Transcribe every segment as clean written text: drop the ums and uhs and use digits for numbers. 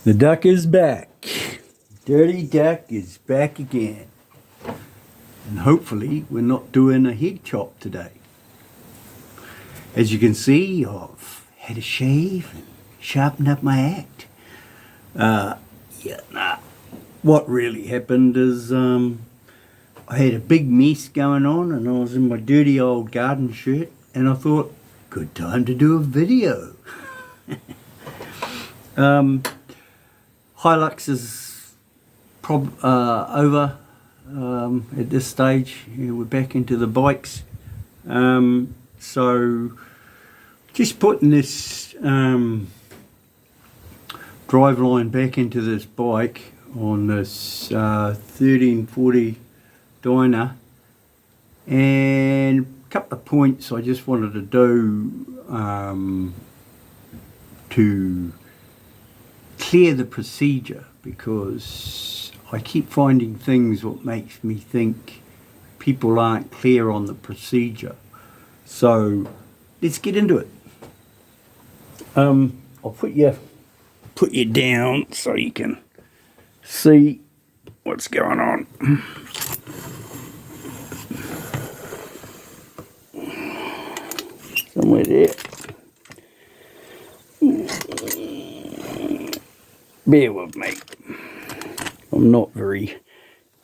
The duck is back. Dirty Duck is back again. And hopefully we're not doing a head chop today. As you can see, I've had a shave and sharpened up my act. What really happened is I had a big mess going on and I was in my dirty old garden shirt and I thought, good time to do a video. Hilux is over at this stage. We're back into the bikes. So just putting this drive line back into this bike on this 1340 Dyna, and a couple of points I just wanted to do to clear the procedure, because I keep finding things what makes me think people aren't clear on the procedure. So let's get into it. I'll put you down so you can see what's going on. Somewhere there. Bear with me. I'm not very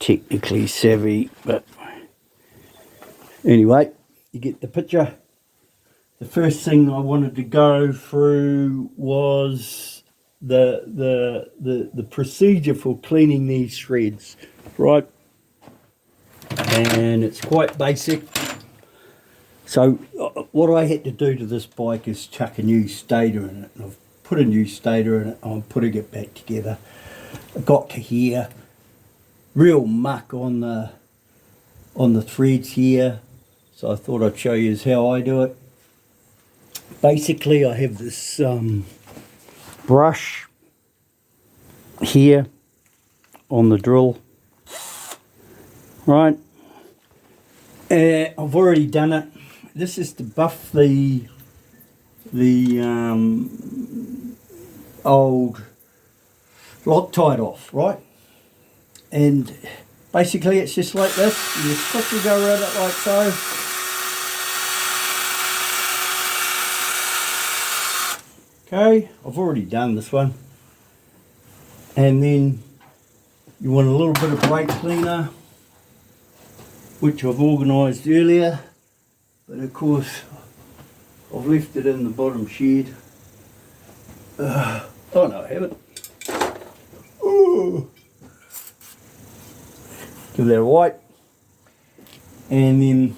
technically savvy, but anyway, you get the picture. The first thing I wanted to go through was the procedure for cleaning these threads, right? And it's quite basic. So what I had to do to this bike is chuck a new stator in it. And I've put a new stator in it. I'm putting it back together. I got to here, real muck on the threads here. So I thought I'd show you how I do it. Basically, I have this brush here on the drill, right? I've already done it. This is to buff the old Loctite off, right? And basically it's just like this. You just quickly go around it like so. Okay, I've already done this one. And then you want a little bit of brake cleaner, which I've organised earlier. But of course, I've left it in the bottom shed. Oh no, I haven't. Ooh. Give that a wipe. And then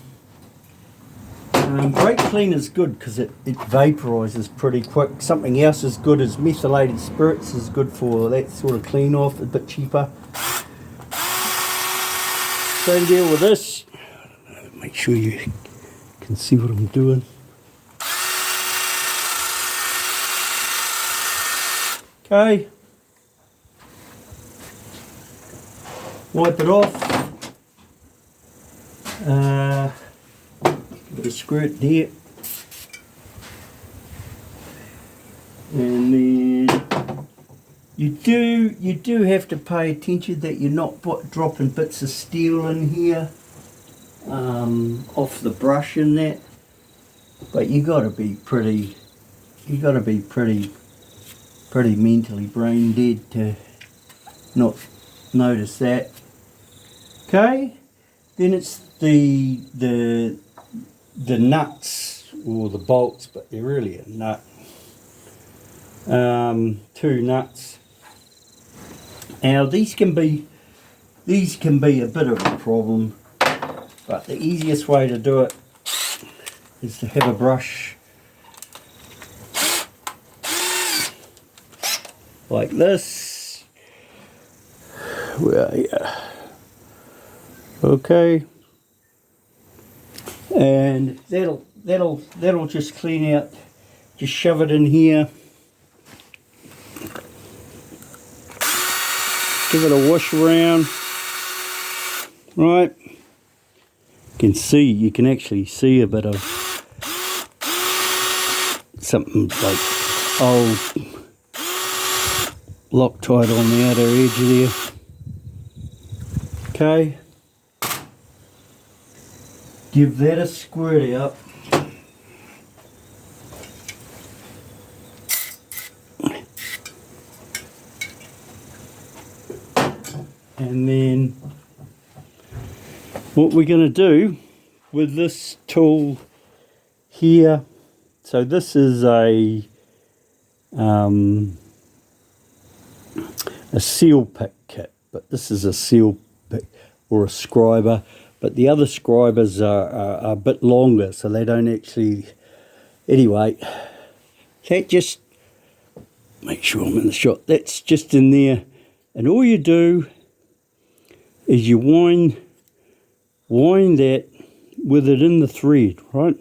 brake cleaner is good because it vaporises pretty quick. Something else is good is methylated spirits is good for that sort of clean off, a bit cheaper. Same deal with this. Make sure you can see what I'm doing. Okay. Wipe it off. Give it a squirt there. And then you do have to pay attention that you're not dropping bits of steel in here off the brush and that. But you got to be pretty mentally brain dead to not notice that. Okay, then it's the nuts or the bolts, but they're really a nut. 2 nuts. Now these can be a bit of a problem, but the easiest way to do it is to have a brush like this. Where are you? Okay, and that'll just clean out. Just shove it in here. Give it a wash around. Right. You can actually see a bit of something like old Loctite on the outer edge there. Okay. Give that a squirt out. And then what we're going to do with this tool here, so this is a seal pick kit, but this is a seal pick or a scriber, but the other scribers are a bit longer, so they don't actually, anyway, that just, make sure I'm in the shot, that's just in there, and all you do is you wind that with it in the thread, right?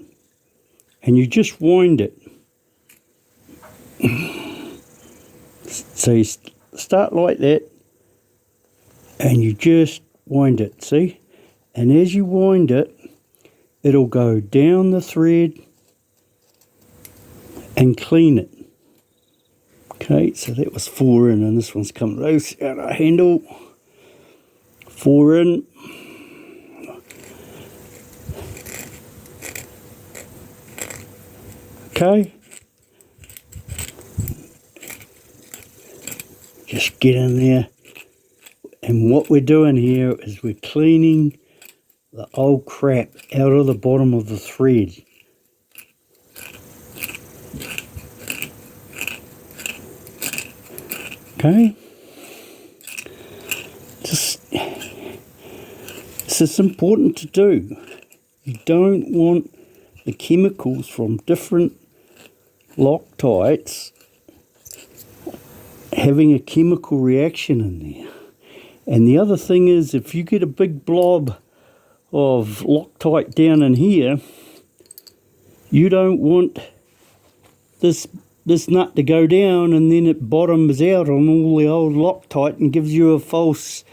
And you just wind it. So you start like that, and you just wind it, see? And as you wind it, it'll go down the thread and clean it. Okay, so that was 4 in, and this one's come loose out of handle. 4 in. Okay. Just get in there. And what we're doing here is we're cleaning the old crap out of the bottom of the thread. Okay. This is important to do. You don't want the chemicals from different Loctites having a chemical reaction in there. And the other thing is, if you get a big blob of Loctite down in here, you don't want this nut to go down and then it bottoms out on all the old Loctite and gives you a false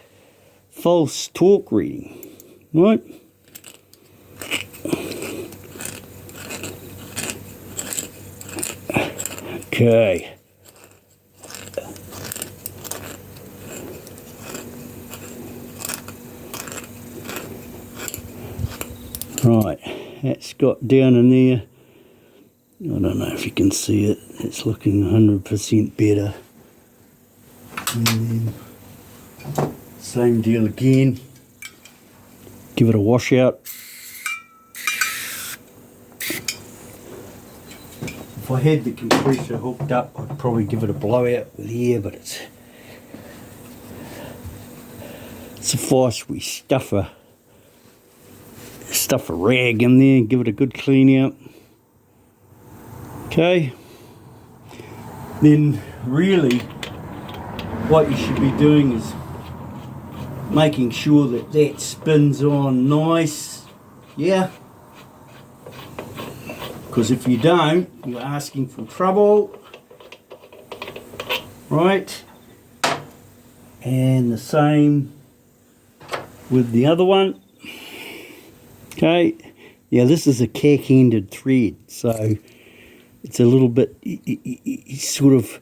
torque reading, right? Okay. Right, that's got down in there. I don't know if you can see it. It's looking 100% better. And then same deal again. Give it a wash out. If I had the compressor hooked up, I'd probably give it a blowout with air, but it's suffice we stuff a rag in there and give it a good clean out. Okay, then really what you should be doing is making sure that that spins on nice, yeah, because if you don't, you're asking for trouble, right? And the same with the other one. Okay, yeah, this is a cack-ended thread, so it's a little bit sort of,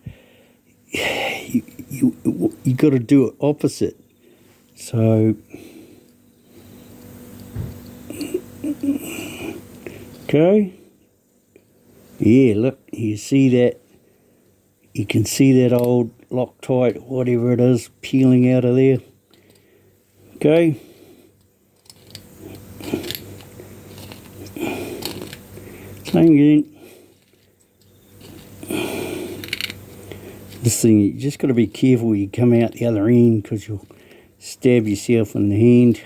you got to do it opposite. So, okay, yeah, look, you see that, you can see that old Loctite, whatever it is, peeling out of there. Okay. Same again. This thing, you just got to be careful you come out the other end because you'll stab yourself in the hand.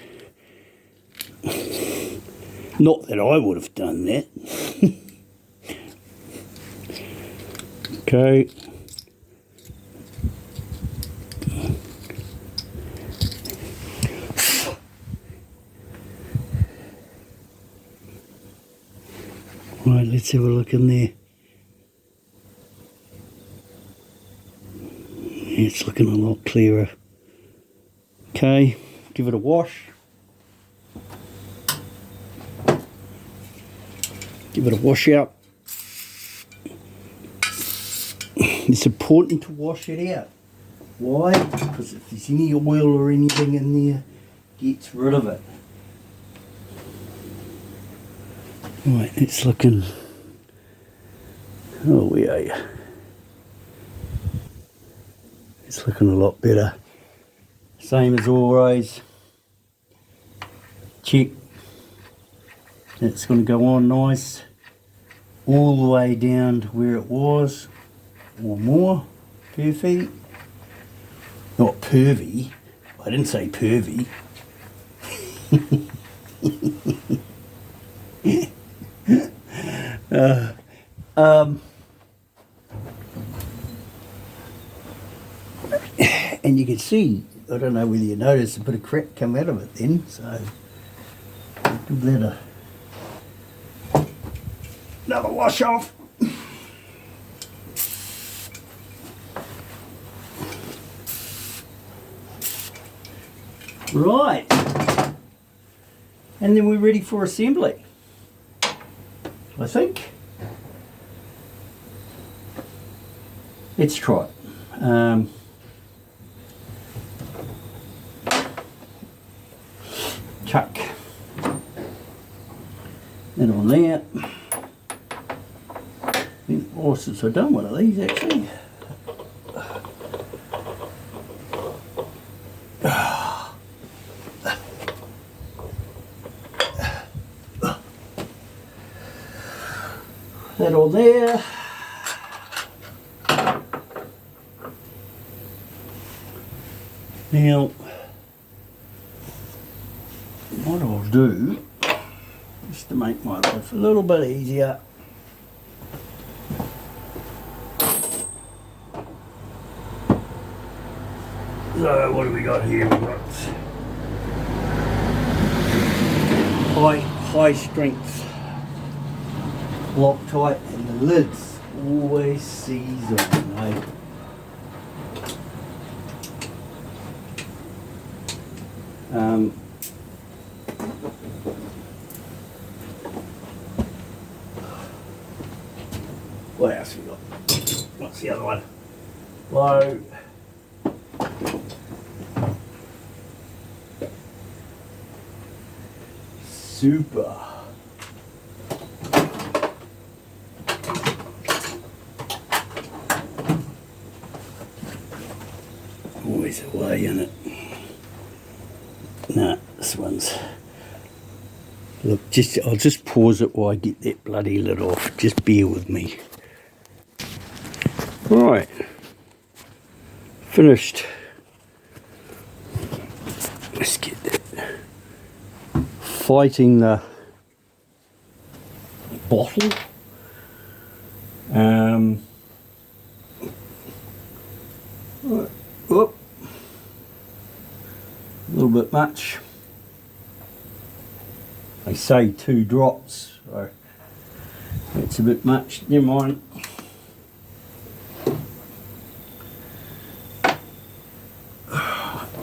Not that I would have done that. Okay. Right, let's have a look in there. It's looking a lot clearer. Okay, give it a wash. Give it a wash out. It's important to wash it out. Why? Because if there's any oil or anything in there, gets rid of it. Right, it's looking... Oh, where are you? It's looking a lot better. Same as always. Check. It's going to go on nice all the way down to where it was, or more. Perfect. Not pervy. I didn't say pervy. And you can see, I don't know whether you noticed, a bit of crack come out of it then, so give that another wash off. Right, and then we're ready for assembly, I think. Let's try it. Chuck it on there. Oh, since I've done one of these actually. That on there. Now, what I'll do, just to make my life a little bit easier, so what do we got here? We've got high strength Loctite, and the lid's always sees on, eh? What else we got? What's the other one? Low. Super. Always a way in it. Nah, this one's... Look, I'll just pause it while I get that bloody lid off. Just bear with me. Right. Finished. Let's get that. Fighting the bottle. Whoop. A little bit much. They say 2 drops, so that's a bit much. Never mind.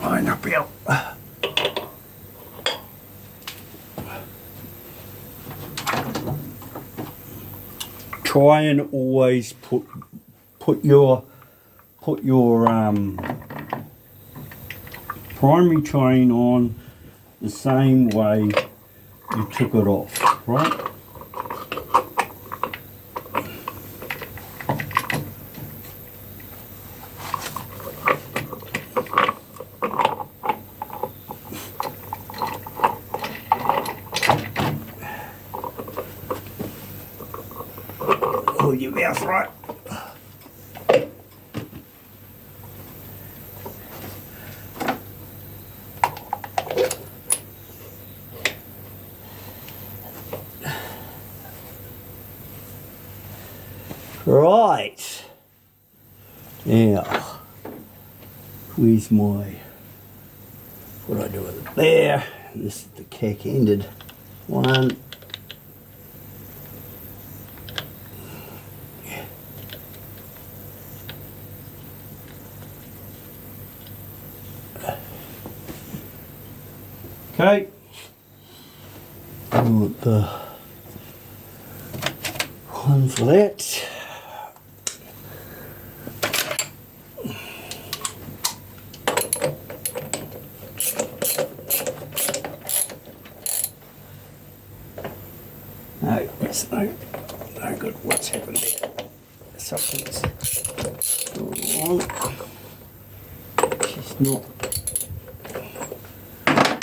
Line up here. Try and always put your primary chain on the same way you took it off, right? Hold your mouth right. Right, now, where's my, what do I do with it? There, this is the cack-ended one. Okay, I want the one for that. No good. What's happened there? Something's going on. She's not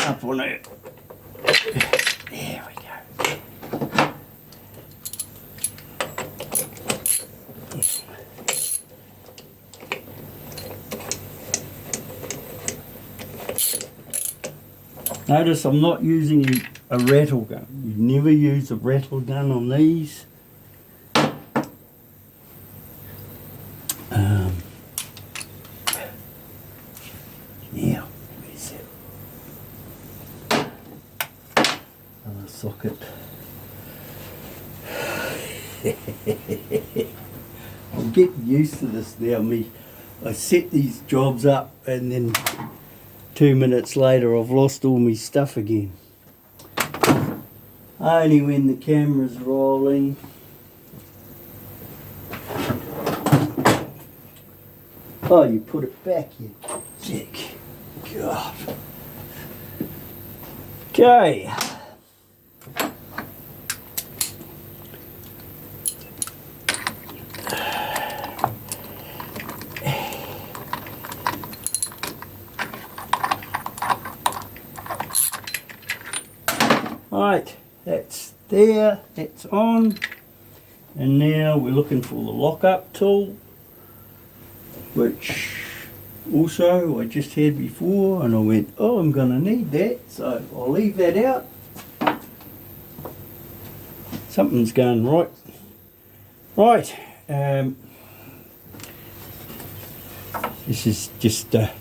up on it. There we go. Notice I'm not using a rattle gun. You never use a rattle gun on these. Yeah, where's that? Another socket. I'm getting used to this now. I set these jobs up and then 2 minutes later I've lost all my stuff again. Only when the camera's rolling. Oh, you put it back, you dick. God. Okay. Right, that's there, that's on. And now we're looking for the lock-up tool, which also I just had before, and I went, oh, I'm going to need that, so I'll leave that out. Something's going right. Right, this is just a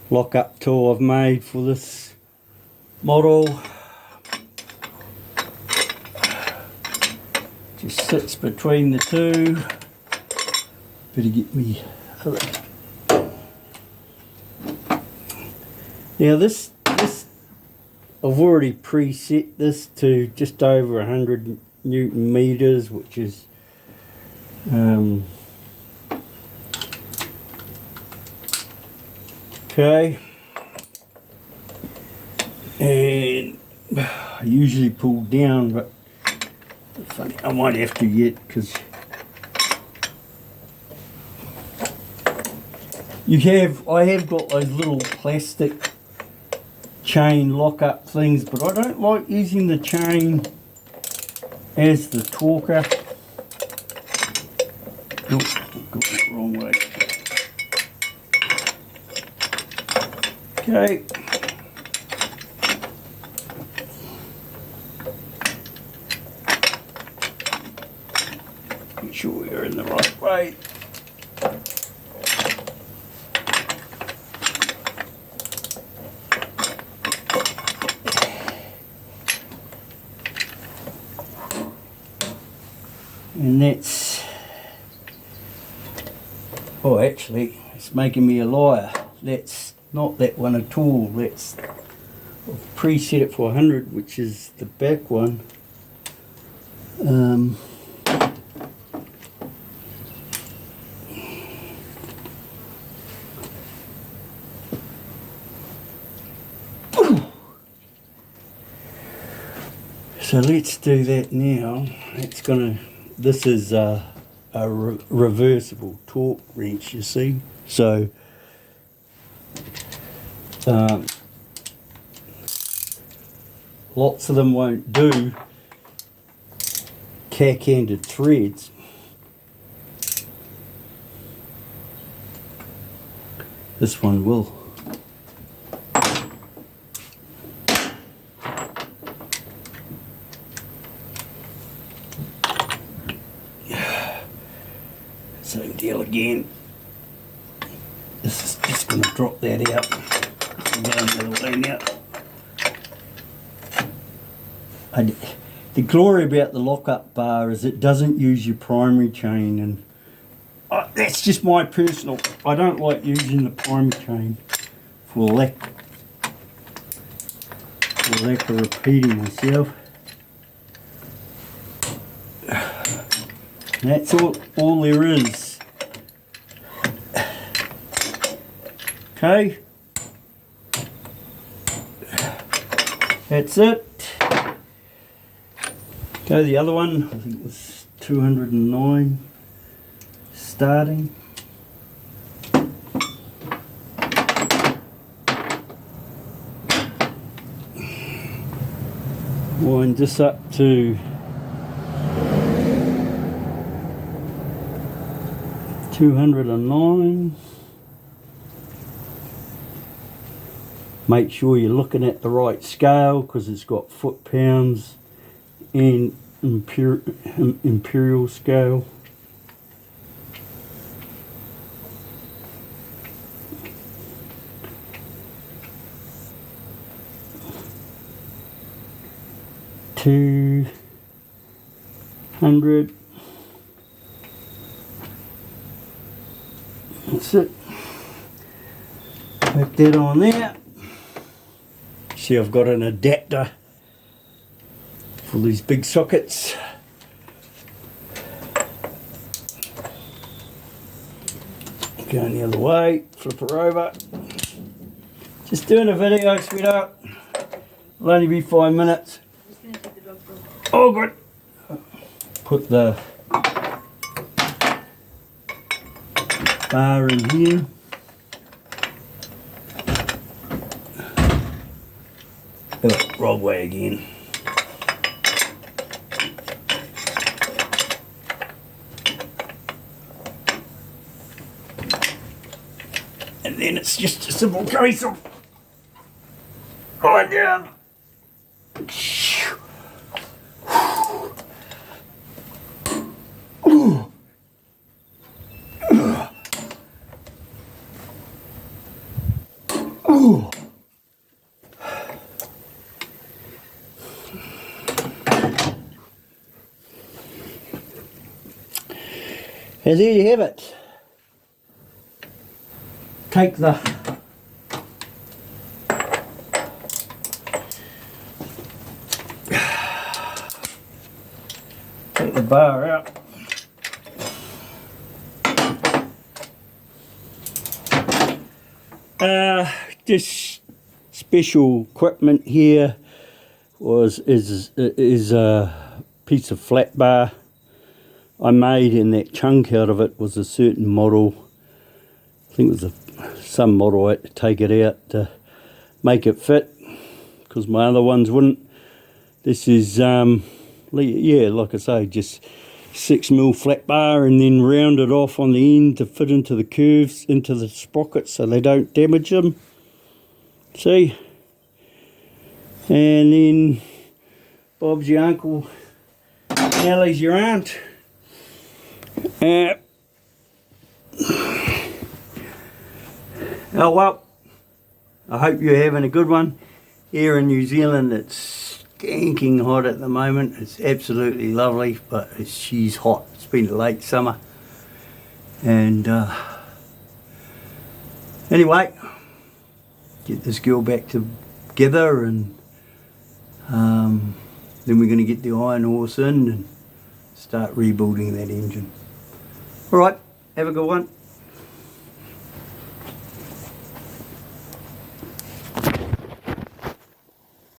lock-up tool I've made for this model. Just sits between the two. Better get me other. Now this I've already preset this to just over 100 Newton meters, which is okay. And I usually pull down, but funny, I might have to yet, because I have got those little plastic chain lock-up things, but I don't like using the chain as the torquer. Oh, got it the wrong way. Okay. Make sure we are in the right way. And that's, oh, actually it's making me a liar. That's not that one at all. That's, I've preset it for 100, which is the back one. So let's do that now. It's gonna. This is a reversible torque wrench, you see. So lots of them won't do cack-handed threads. This one will. Same deal again. This is just going to drop that out. I'm going the other way now. The glory about the lock-up bar is it doesn't use your primary chain, and that's just my personal. I don't like using the primary chain for lack of repeating myself. That's all there is. Okay. That's it. Go the other one, I think it was 209 starting. Wind this up to 209. Make sure you're looking at the right scale because it's got foot pounds and imperial scale. $200. That's it. Put that on there. See, I've got an adapter for these big sockets. Going the other way, flip her over. Just doing a video, sweetheart. It'll only be 5 minutes. Oh, good. Put the bar in here. Oh, wrong way again. And then it's just a simple case of right down. And there you have it. Take the bar out. This special equipment here is a piece of flat bar I made, and that chunk out of it was a certain model. I think it was some model. I had to take it out to make it fit because my other ones wouldn't. This is yeah, like I say, just 6mm flat bar and then rounded off on the end to fit into the curves, into the sprockets so they don't damage them. See? And then Bob's your uncle, Nellie's your aunt. Oh well, I hope you're having a good one. Here in New Zealand it's stinking hot at the moment. It's absolutely lovely, but she's hot. It's been a late summer. And anyway, get this girl back together, and then we're going to get the iron horse in and start rebuilding that engine. Alright, have a good one.